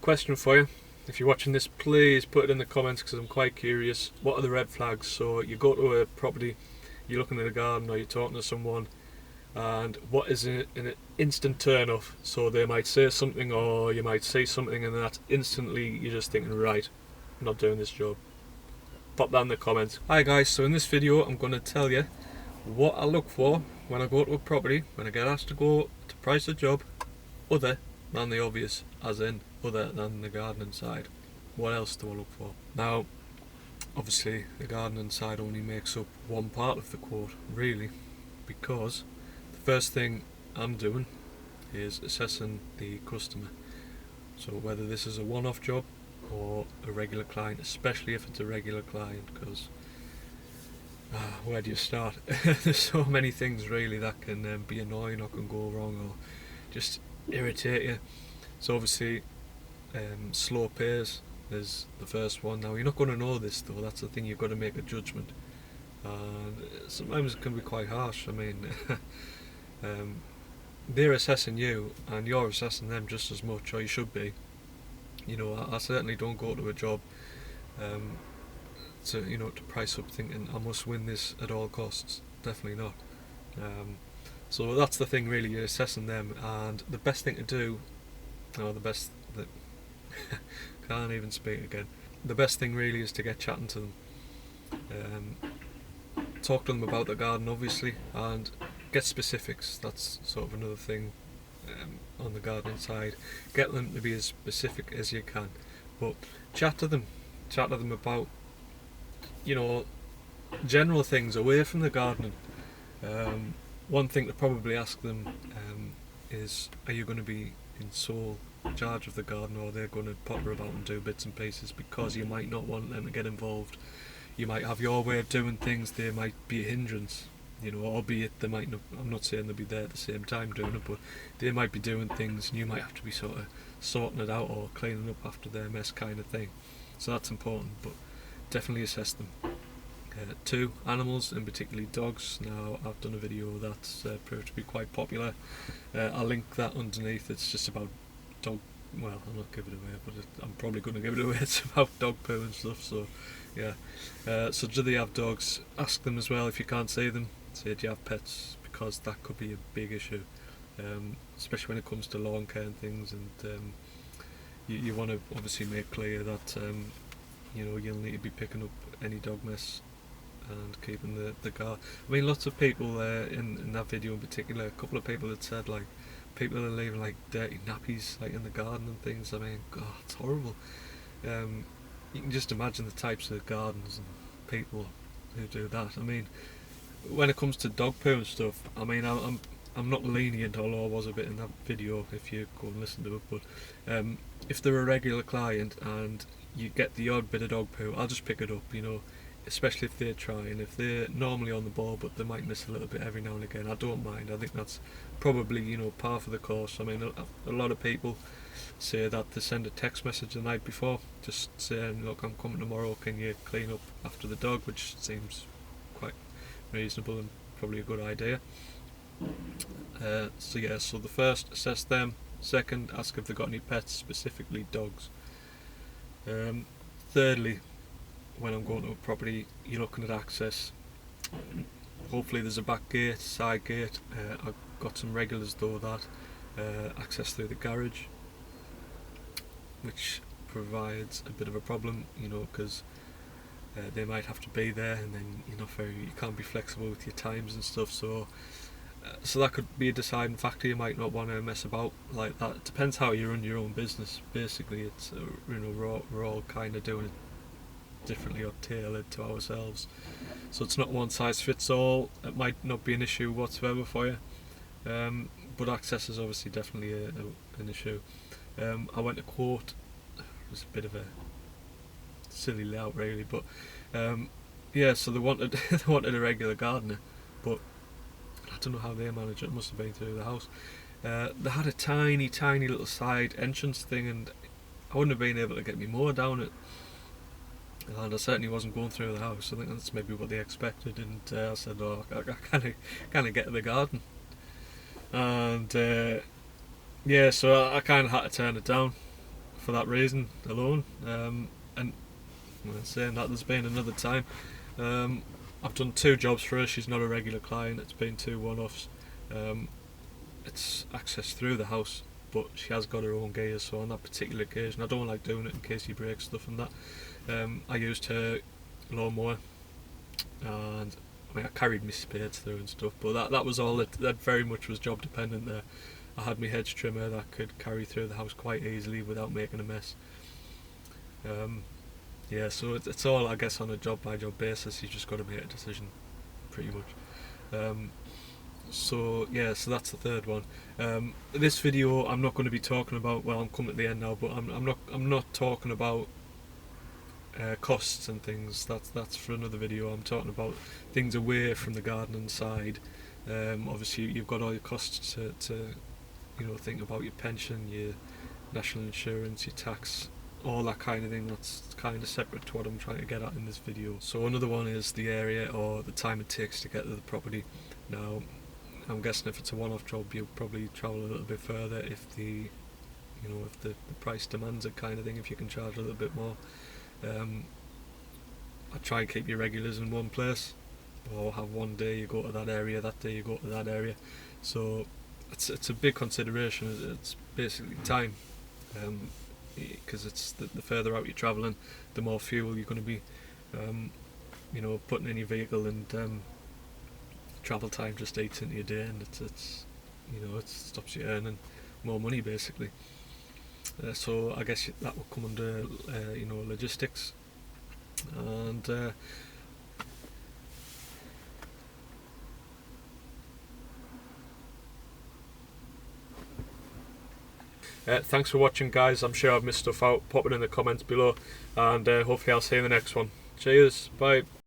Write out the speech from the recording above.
question for you. If you're watching this, please put it in the comments because I'm quite curious. What are the red flags? So you go to a property, you're looking at a garden or you're talking to someone, and what is an instant turn off? So they might say something or you might say something and that's instantly you're just thinking, right, I'm not doing this job. Pop that in the comments. Hi guys, so in this video I'm going to tell you what I look for when I go to a property, when I get asked to go to price a job, other than the obvious, as in other than the gardening side. What else do I look for? Now, obviously the gardening side only makes up one part of the quote, really, because the first thing I'm doing is assessing the customer. So whether this is a one-off job or a regular client, especially if it's a regular client, because where do you start? There's so many things really that can be annoying or can go wrong or just irritate you. So obviously slow pace is the first one. Now you're not going to know this though, that's the thing, you've got to make a judgment, and sometimes it can be quite harsh. I mean they're assessing you and you're assessing them just as much, or you should be. You know, I certainly don't go to a job to price up thinking I must win this at all costs. Definitely not. So that's the thing really, you're assessing them, and the best thing to do, or the best that can't even speak again. The best thing really is to get chatting to them. Talk to them about the garden obviously, and get specifics. That's sort of another thing on the gardening side. Get them to be as specific as you can, but chat to them about, you know, general things away from the gardening. One thing to probably ask them is, are you going to be in sole charge of the garden, or they're going to potter about and do bits and pieces, because you might not want them to get involved. You might have your way of doing things, they might be a hindrance, you know, albeit they might not, I'm not saying they'll be there at the same time doing it, but they might be doing things and you might have to be sort of sorting it out or cleaning up after their mess kind of thing. So that's important, but definitely assess them. 2, animals, and particularly dogs. Now I've done a video that's proved to be quite popular. I'll link that underneath. It's just about dog, well, I'm not giving it away, but I'm probably going to give it away. It's about dog poo and stuff, so yeah. So do they have dogs? Ask them as well if you can't see them. Say, do you have pets? Because that could be a big issue, especially when it comes to lawn care and things, and you want to obviously make clear that you know, you'll need to be picking up any dog mess and keeping the garden. I mean, lots of people in that video in particular, a couple of people had said like people are leaving like dirty nappies like in the garden and things. I mean, God, it's horrible. You can just imagine the types of gardens and people who do that. I mean, when it comes to dog poo and stuff, I mean, I'm not lenient, although I was a bit in that video if you go and listen to it, but if they're a regular client and you get the odd bit of dog poo, I'll just pick it up, you know, especially if they're trying. If they're normally on the ball but they might miss a little bit every now and again, I don't mind. I think that's probably, you know, par for the course. I mean, a lot of people say that they send a text message the night before just saying, look, I'm coming tomorrow, can you clean up after the dog, which seems quite reasonable and probably a good idea. So yeah, so the first, assess them. Second, ask if they've got any pets, specifically dogs. Thirdly, when I'm going to a property, you're looking at access. Hopefully there's a back gate, side gate. I've got some regulars though that access through the garage, which provides a bit of a problem, you know, because they might have to be there, and then you can't be flexible with your times and stuff. So that could be a deciding factor. You might not want to mess about like that. It depends how you run your own business. Basically, it's you know, we're all kind of doing it differently or tailored to ourselves. So it's not one size fits all. It might not be an issue whatsoever for you, but access is obviously definitely an issue. I went to quote. It was a bit of a silly layout really, but yeah. So they wanted a regular gardener, but I don't know how they managed it. It must have been through the house. They had a tiny little side entrance thing, and I wouldn't have been able to get me mower down it. And I certainly wasn't going through the house. I think that's maybe what they expected, and I said, "Oh, I kind of get to the garden," and yeah, so I kind of had to turn it down for that reason alone. And saying that, there's been another time I've done 2 jobs for her. She's not a regular client. It's been 2 one-offs. It's access through the house, but she has got her own gears, so on that particular occasion, I don't like doing it in case you break stuff and that. I used her lawnmower, and I mean, I carried my spades through and stuff, but that was all. That very much was job dependent there. I had my hedge trimmer that could carry through the house quite easily without making a mess. Yeah, so it's all, I guess, on a job by job basis. You just got to make a decision, pretty much. So yeah, so that's the third one. This video, I'm not going to be talking about. Well, I'm coming at the end now, but I'm not talking about costs and things. That's for another video. I'm talking about things away from the gardening side. Obviously, you've got all your costs to think about your pension, your national insurance, your tax, all that kind of thing. That's kind of separate to what I'm trying to get at in this video. So another one is the area or the time it takes to get to the property. Now, I'm guessing if it's a one-off job, you'll probably travel a little bit further if the price demands it, kind of thing. If you can charge a little bit more. I try and keep your regulars in one place, or have one day you go to that area, that day you go to that area. So it's a big consideration. It's basically time, because it's the further out you're travelling, the more fuel you're going to be putting in your vehicle, and travel time just eats into your day, and it stops you earning more money basically. So I guess that will come under logistics, and thanks for watching, guys. I'm sure I've missed stuff out. Pop it in the comments below, and hopefully I'll see you in the next one. Cheers, bye.